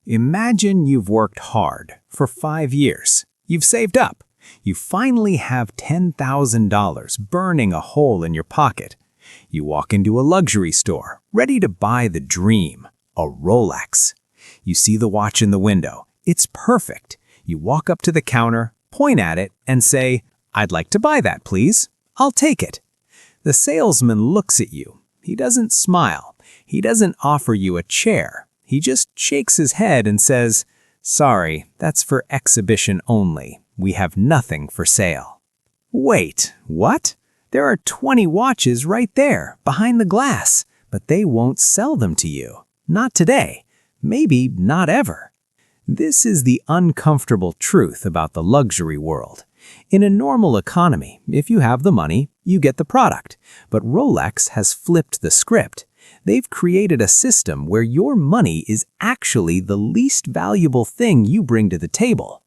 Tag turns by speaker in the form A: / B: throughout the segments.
A: Imagine you've worked hard for 5 years. You've saved up. You finally have $10,000 burning a hole in your pocket. You walk into a luxury store, ready to buy the dream, a Rolex. You see the watch in the window. It's perfect. You walk up to the counter, point at it, and say, "I'd like to buy that, please. I'll take it." The salesman looks at you. He doesn't smile. He doesn't offer you a chair. He just shakes his head and says, "Sorry, that's for exhibition only. We have nothing for sale." Wait, what? There are 20 watches right there, behind the glass, but they won't sell them to you. Not today. Maybe not ever. This is the uncomfortable truth about the luxury world. In a normal economy, if you have the money, you get the product. But Rolex has flipped the script. They've created a system where your money is actually the least valuable thing you bring to the table.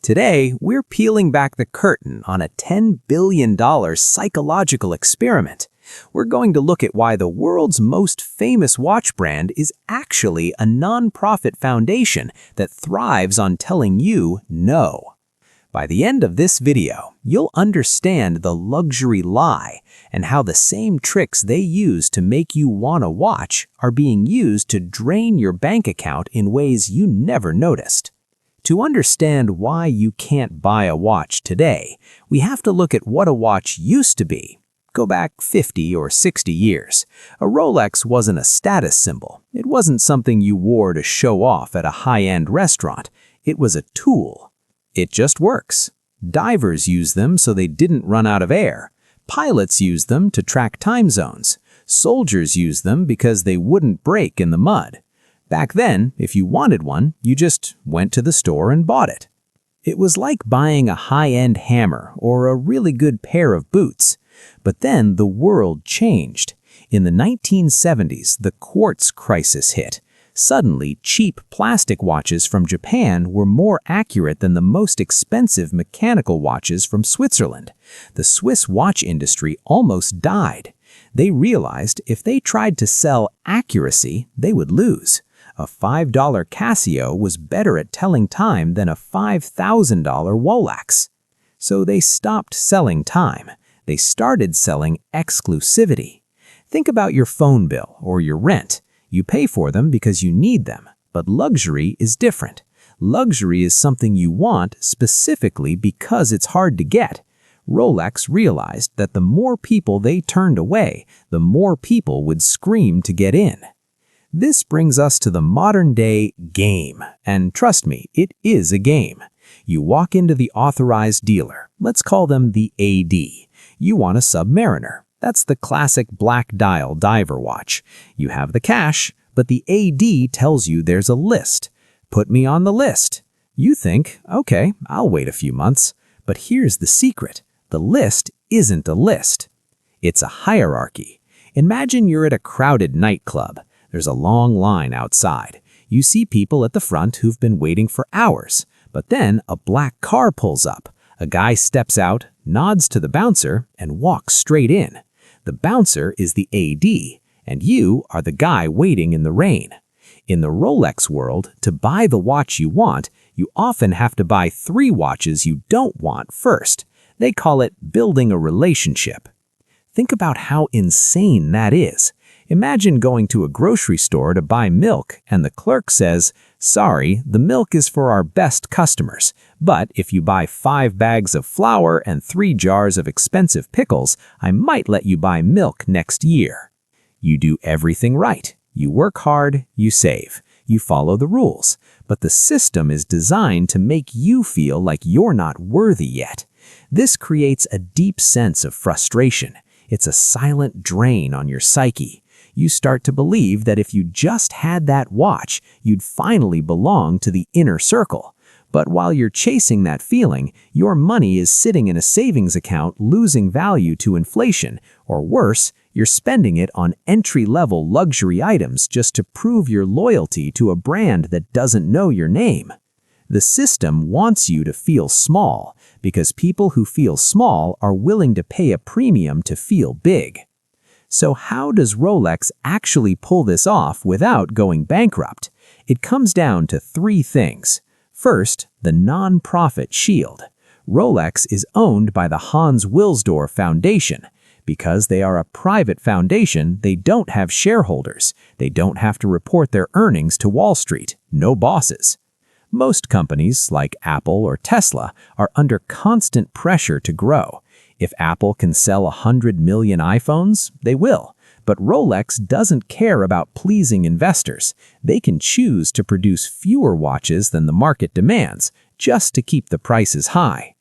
A: Today, we're peeling back the curtain on a $10 billion psychological experiment. We're going to look at why the world's most famous watch brand is actually a non-profit foundation that thrives on telling you no. By the end of this video, you'll understand the luxury lie and how the same tricks they use to make you want a watch are being used to drain your bank account in ways you never noticed. To understand why you can't buy a watch today, we have to look at what a watch used to be. Go back 50 or 60 years. A Rolex wasn't a status symbol. It wasn't something you wore to show off at a high-end restaurant. It was a tool. It just works. Divers used them so they didn't run out of air. Pilots used them to track time zones. Soldiers used them because they wouldn't break in the mud. Back then, if you wanted one, you just went to the store and bought it. It was like buying a high-end hammer or a really good pair of boots. But then the world changed. In the 1970s, the Quartz Crisis hit. Suddenly, cheap plastic watches from Japan were more accurate than the most expensive mechanical watches from Switzerland. The Swiss watch industry almost died. They realized if they tried to sell accuracy, they would lose. A $5 Casio was better at telling time than a $5,000 Rolex. So they stopped selling time. They started selling exclusivity. Think about your phone bill or your rent. You pay for them because you need them, but luxury is different. Luxury is something you want specifically because it's hard to get. Rolex realized that the more people they turned away, the more people would scream to get in. This brings us to the modern-day game, and trust me, it is a game. You walk into the authorized dealer. Let's call them the AD. You want a Submariner. That's the classic black dial diver watch. You have the cash, but the AD tells you there's a list. Put me on the list. You think, okay, I'll wait a few months. But here's the secret. The list isn't a list. It's a hierarchy. Imagine you're at a crowded nightclub. There's a long line outside. You see people at the front who've been waiting for hours. But then a black car pulls up. A guy steps out, nods to the bouncer, and walks straight in. The bouncer is the AD, and you are the guy waiting in the rain. In the Rolex world, to buy the watch you want, you often have to buy 3 watches you don't want first. They call it building a relationship. Think about how insane that is. Imagine going to a grocery store to buy milk, and the clerk says, "Sorry, the milk is for our best customers. But if you buy 5 bags of flour and 3 jars of expensive pickles, I might let you buy milk next year." You do everything right. You work hard, you save. You follow the rules. But the system is designed to make you feel like you're not worthy yet. This creates a deep sense of frustration. It's a silent drain on your psyche. You start to believe that if you just had that watch, you'd finally belong to the inner circle. But while you're chasing that feeling, your money is sitting in a savings account losing value to inflation, or worse, you're spending it on entry-level luxury items just to prove your loyalty to a brand that doesn't know your name. The system wants you to feel small, because people who feel small are willing to pay a premium to feel big. So how does Rolex actually pull this off without going bankrupt? It comes down to three things. First, the non-profit shield. Rolex is owned by the Hans Wilsdorf Foundation. Because they are a private foundation, they don't have shareholders. They don't have to report their earnings to Wall Street. No bosses. Most companies, like Apple or Tesla, are under constant pressure to grow. If Apple can sell 100 million iPhones, they will. But Rolex doesn't care about pleasing investors. They can choose to produce fewer watches than the market demands, just to keep the prices high.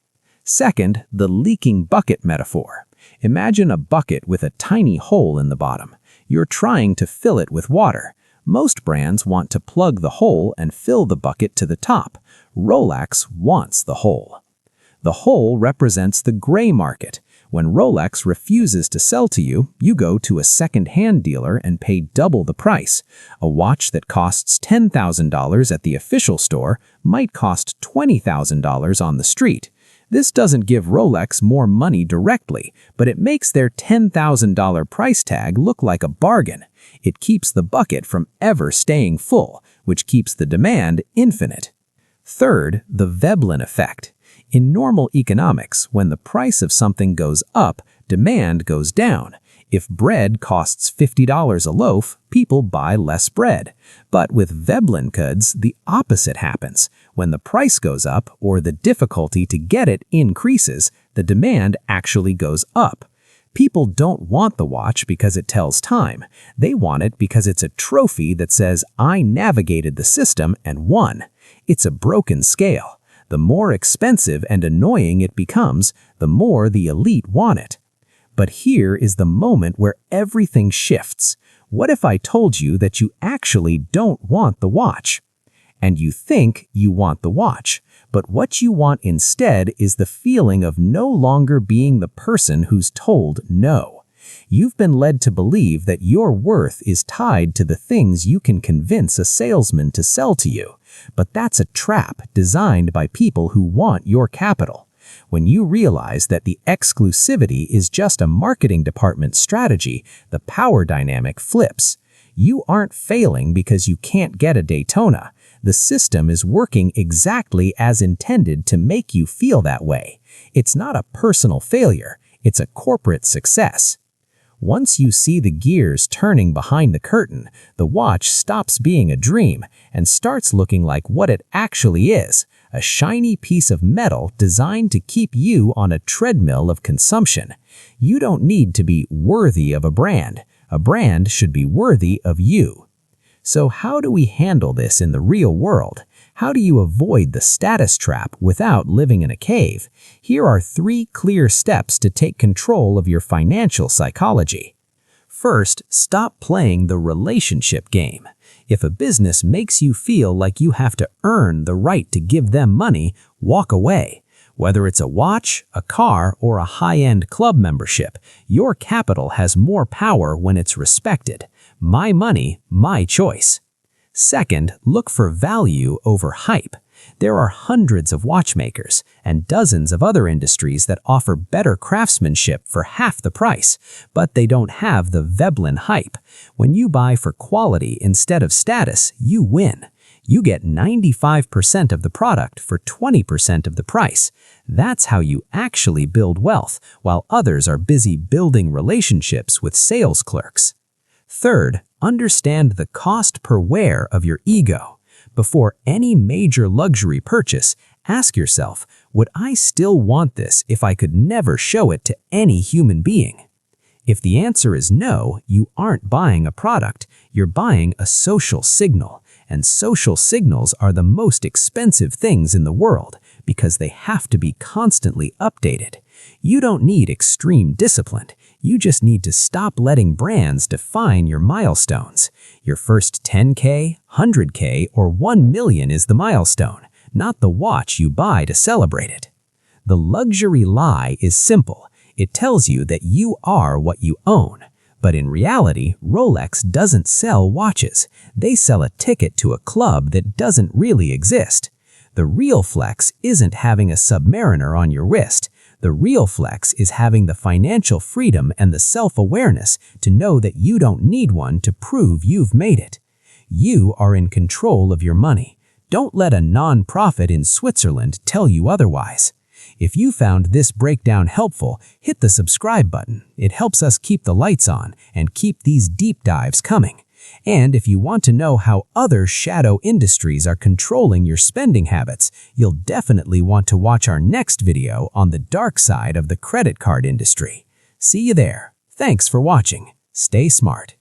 A: Second, the leaking bucket metaphor. Imagine a bucket with a tiny hole in the bottom. You're trying to fill it with water. Most brands want to plug the hole and fill the bucket to the top. Rolex wants the hole. The hole represents the gray market. When Rolex refuses to sell to you, you go to a second-hand dealer and pay double the price. A watch that costs $10,000 at the official store might cost $20,000 on the street. This doesn't give Rolex more money directly, but it makes their $10,000 price tag look like a bargain. It keeps the bucket from ever staying full, which keeps the demand infinite. Third, the Veblen effect. In normal economics, when the price of something goes up, demand goes down. If bread costs $50 a loaf, people buy less bread. But with Veblen goods, the opposite happens. When the price goes up or the difficulty to get it increases, the demand actually goes up. People don't want the watch because it tells time. They want it because it's a trophy that says, "I navigated the system and won." It's a broken scale. The more expensive and annoying it becomes, the more the elite want it. But here is the moment where everything shifts. What if I told you that you actually don't want the watch? And you think you want the watch, but what you want instead is the feeling of no longer being the person who's told no. You've been led to believe that your worth is tied to the things you can convince a salesman to sell to you. But that's a trap designed by people who want your capital. When you realize that the exclusivity is just a marketing department strategy, the power dynamic flips. You aren't failing because you can't get a Daytona. The system is working exactly as intended to make you feel that way. It's not a personal failure, it's a corporate success. Once you see the gears turning behind the curtain, the watch stops being a dream and starts looking like what it actually is, a shiny piece of metal designed to keep you on a treadmill of consumption. You don't need to be worthy of a brand. A brand should be worthy of you. So how do we handle this in the real world? How do you avoid the status trap without living in a cave? Here are 3 clear steps to take control of your financial psychology. First, stop playing the relationship game. If a business makes you feel like you have to earn the right to give them money, walk away. Whether it's a watch, a car, or a high-end club membership, your capital has more power when it's respected. My money, my choice. Second, look for value over hype. There are hundreds of watchmakers and dozens of other industries that offer better craftsmanship for half the price, but they don't have the Veblen hype. When you buy for quality instead of status, you win. You get 95% of the product for 20% of the price. That's how you actually build wealth, while others are busy building relationships with sales clerks. Third, understand the cost per wear of your ego. Before any major luxury purchase, ask yourself, would I still want this if I could never show it to any human being? If the answer is no, you aren't buying a product, you're buying a social signal. And social signals are the most expensive things in the world because they have to be constantly updated. You don't need extreme discipline. You just need to stop letting brands define your milestones. Your first 10K, 100K, or 1 million is the milestone, not the watch you buy to celebrate it. The luxury lie is simple. It tells you that you are what you own. But in reality, Rolex doesn't sell watches. They sell a ticket to a club that doesn't really exist. The real flex isn't having a Submariner on your wrist. The real flex is having the financial freedom and the self-awareness to know that you don't need one to prove you've made it.
B: You are in control of your money. Don't let a non-profit in Switzerland tell you otherwise. If you found this breakdown helpful, hit the subscribe button. It helps us keep the lights on and keep these deep dives coming. And if you want to know how other shadow industries are controlling your spending habits, you'll definitely want to watch our next video on the dark side of the credit card industry. See you there. Thanks for watching. Stay smart.